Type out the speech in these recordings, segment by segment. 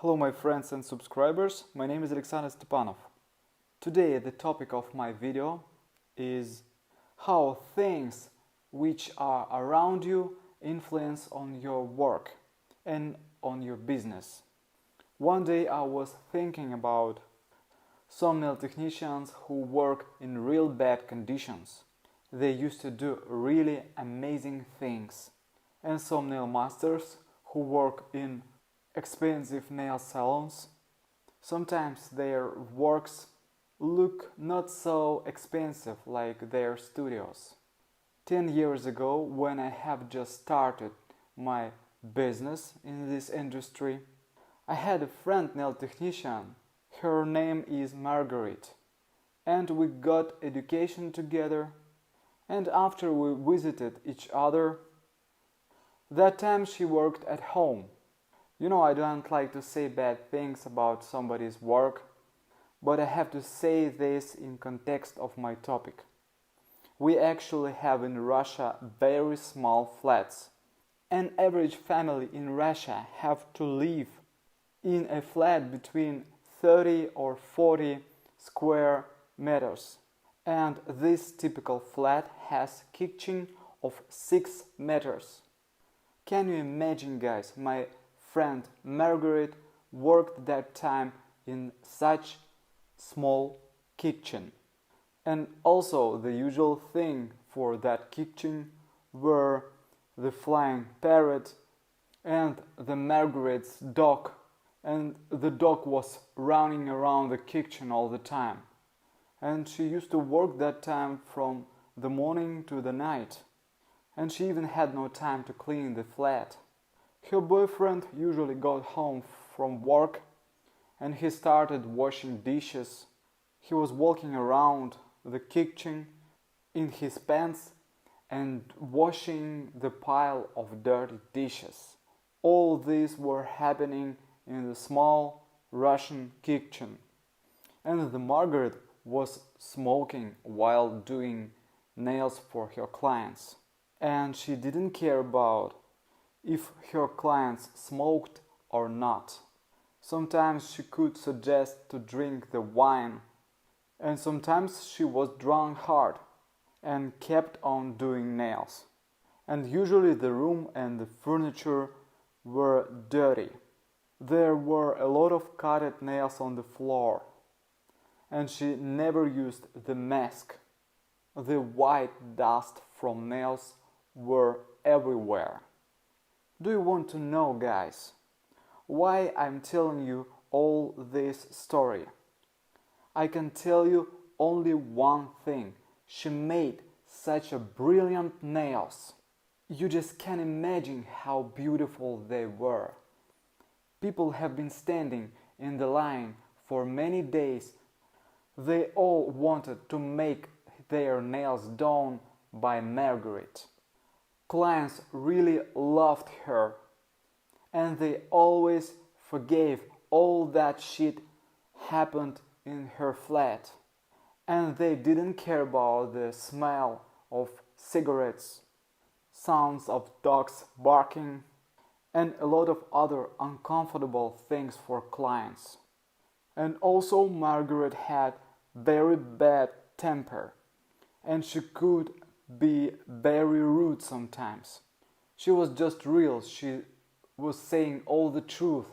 Hello my friends and subscribers, my name is Alexander Stepanov. Today the topic of my video is how things which are around you influence on your work and on your business. One day I was thinking about some nail technicians who work in real bad conditions. They used to do really amazing things. And some nail masters who work in expensive nail salons. Sometimes their works look not so expensive like their studios. 10 years ago, when I have just started my business in this industry, I had a friend nail technician. Her name is Margaret, and we got education together, and after we visited each other, that time she worked at home. I don't like to say bad things about somebody's work, but I have to say this in context of my topic. We actually have in Russia very small flats. An average family in Russia have to live in a flat between 30 or 40 square meters. And this typical flat has kitchen of 6 meters. Can you imagine, guys? My friend Margaret worked that time in such small kitchen. And also the usual thing for that kitchen were the flying parrot and the Margaret's dog. And the dog was running around the kitchen all the time. And she used to work that time from the morning to the night. And she even had no time to clean the flat. Her boyfriend usually got home from work and he started washing dishes. He was walking around the kitchen in his pants and washing the pile of dirty dishes. All these were happening in the small Russian kitchen. And the Margaret was smoking while doing nails for her clients. And she didn't care about if her clients smoked or not. Sometimes she could suggest to drink the wine, and sometimes she was drunk hard and kept on doing nails. And usually the room and the furniture were dirty. There were a lot of cutted nails on the floor, and she never used the mask. The white dust from nails were everywhere. Do you want to know, guys, why I'm telling you all this story? I can tell you only one thing. She made such a brilliant nails. You just can't imagine how beautiful they were. People have been standing in the line for many days. They all wanted to make their nails done by Margaret. Clients really loved her, and they always forgave all that shit happened in her flat. And they didn't care about the smell of cigarettes, sounds of dogs barking, and a lot of other uncomfortable things for clients. And also Margaret had very bad temper, and she could be very rude sometimes. She was just real. She was saying all the truth.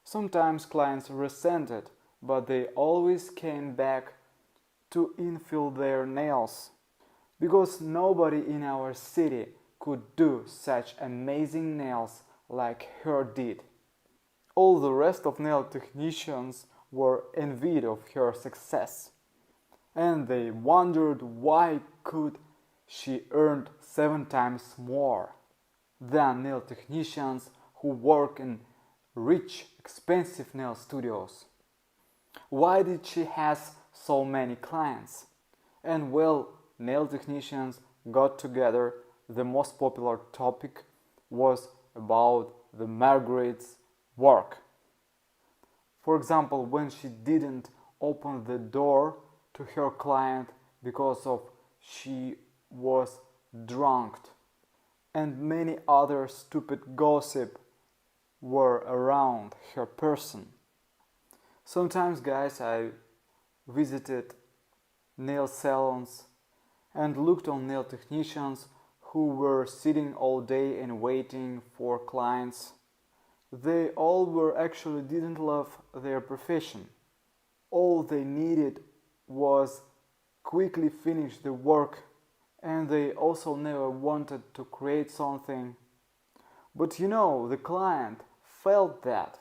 Sometimes clients resented, but they always came back to infill their nails, because nobody in our city could do such amazing nails like her did. All the rest of nail technicians were envied of her success, and they wondered why could she earned 7 times more than nail technicians who work in rich, expensive nail studios. Why did she have so many clients? And well, nail technicians got together. The most popular topic was about the Margaret's work. For example, when she didn't open the door to her client because of she was drunk, and many other stupid gossip were around her person. Sometimes, guys, I visited nail salons and looked on nail technicians who were sitting all day and waiting for clients. They all were actually didn't love their profession. All they needed was quickly finish the work, and they also never wanted to create something. But the client felt that,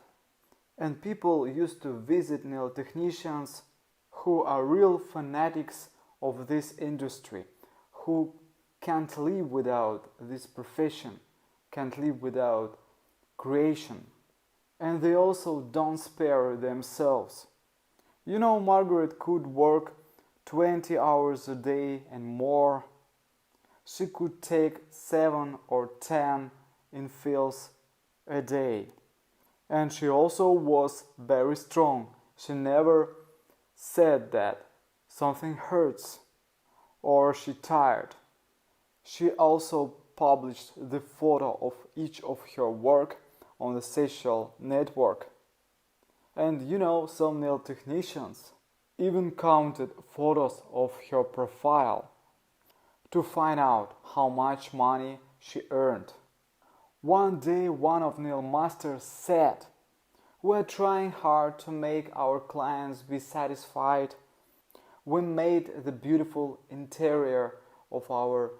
and people used to visit nail technicians who are real fanatics of this industry, who can't live without this profession, can't live without creation. And they also don't spare themselves. Margaret could work 20 hours a day and more. She could take 7 or 10 infills a day. And she also was very strong. She never said that something hurts or she tired. She also published the photo of each of her work on the social network. And some nail technicians even counted photos of her profile to find out how much money she earned. One day, one of nail masters said, "We're trying hard to make our clients be satisfied. We made the beautiful interior of our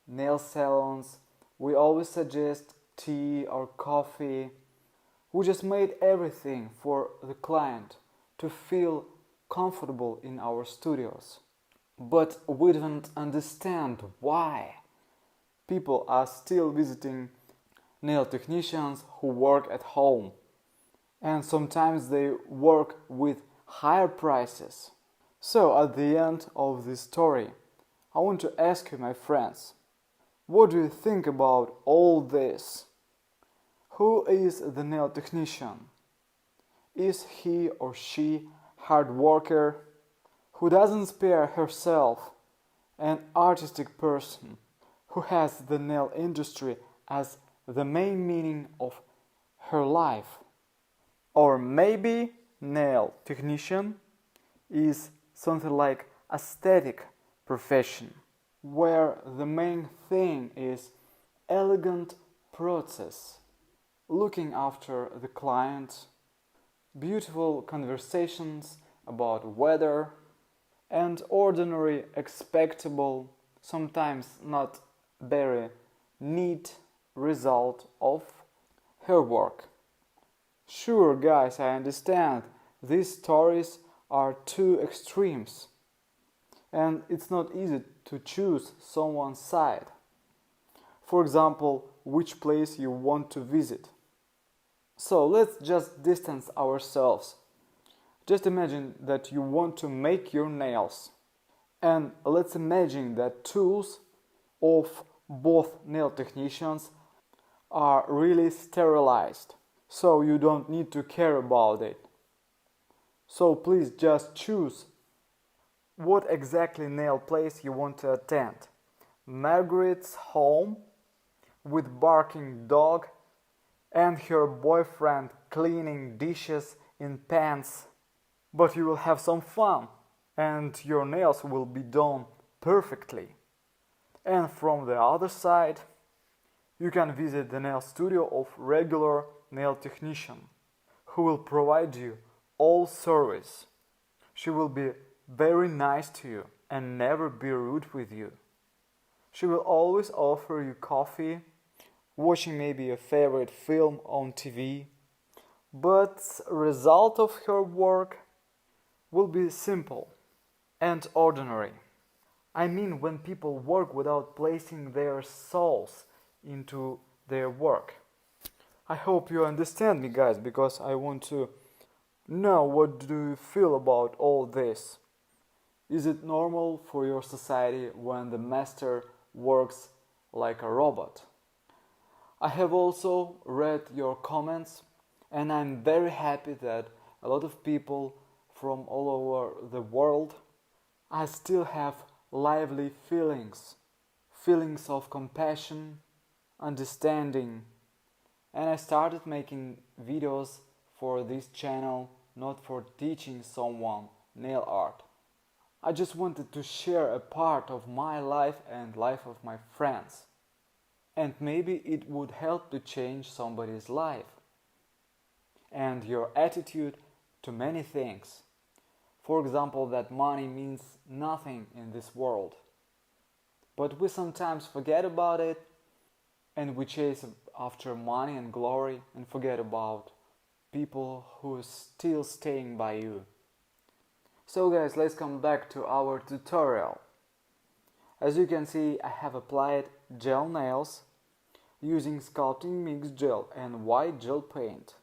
nail salons. We always suggest tea or coffee. We just made everything for the client to feel comfortable in our studios. But we don't understand why people are still visiting nail technicians who work at home. And sometimes they work with higher prices." So at the end of this story, I want to ask you, my friends, what do you think about all this? Who is the nail technician? Is he or she hard worker who doesn't spare herself, an artistic person who has the nail industry as the main meaning of her life? Or maybe nail technician is something like aesthetic profession, where the main thing is elegant process, looking after the client, beautiful conversations about weather, and ordinary, expectable, sometimes not very neat result of her work. Sure, guys, I understand these stories are two extremes, and it's not easy to choose someone's side. For example, which place you want to visit. So let's just distance ourselves. Just imagine that you want to make your nails, and let's imagine that tools of both nail technicians are really sterilized, so you don't need to care about it. So please just choose what exactly nail place you want to attend. Margaret's home with barking dog and her boyfriend cleaning dishes in pans. But you will have some fun and your nails will be done perfectly. And from the other side, you can visit the nail studio of regular nail technician who will provide you all service. She will be very nice to you and never be rude with you. She will always offer you coffee, watching maybe a favorite film on TV. But result of her work will be simple and ordinary. I mean, when people work without placing their souls into their work. I hope you understand me, guys, because I want to know what do you feel about all this. Is it normal for your society when the master works like a robot? I have also read your comments, and I'm very happy that a lot of people from all over the world I still have lively feelings of compassion, understanding, And I started making videos for this channel, not for teaching someone nail art. I just wanted to share a part of my life and life of my friends. And maybe it would help to change somebody's life and your attitude to many things. For example, that money means nothing in this world. But we sometimes forget about it and we chase after money and glory and forget about people who are still staying by you. So guys, let's come back to our tutorial. As you can see, I have applied gel nails using sculpting mix gel and white gel paint.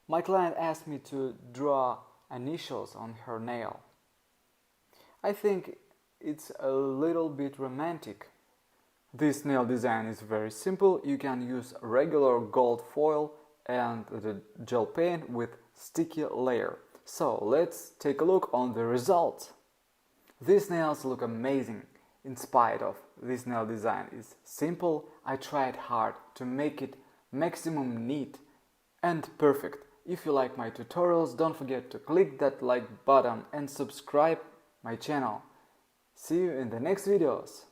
My client asked me to draw initials on her nail. I think it's a little bit romantic. This nail design is very simple. You can use regular gold foil and the gel paint with sticky layer. So let's take a look on the result. These nails look amazing in spite of this nail design is simple. I tried hard to make it maximum neat and perfect. If you like my tutorials, don't forget to click that like button and subscribe my channel. See you in the next videos.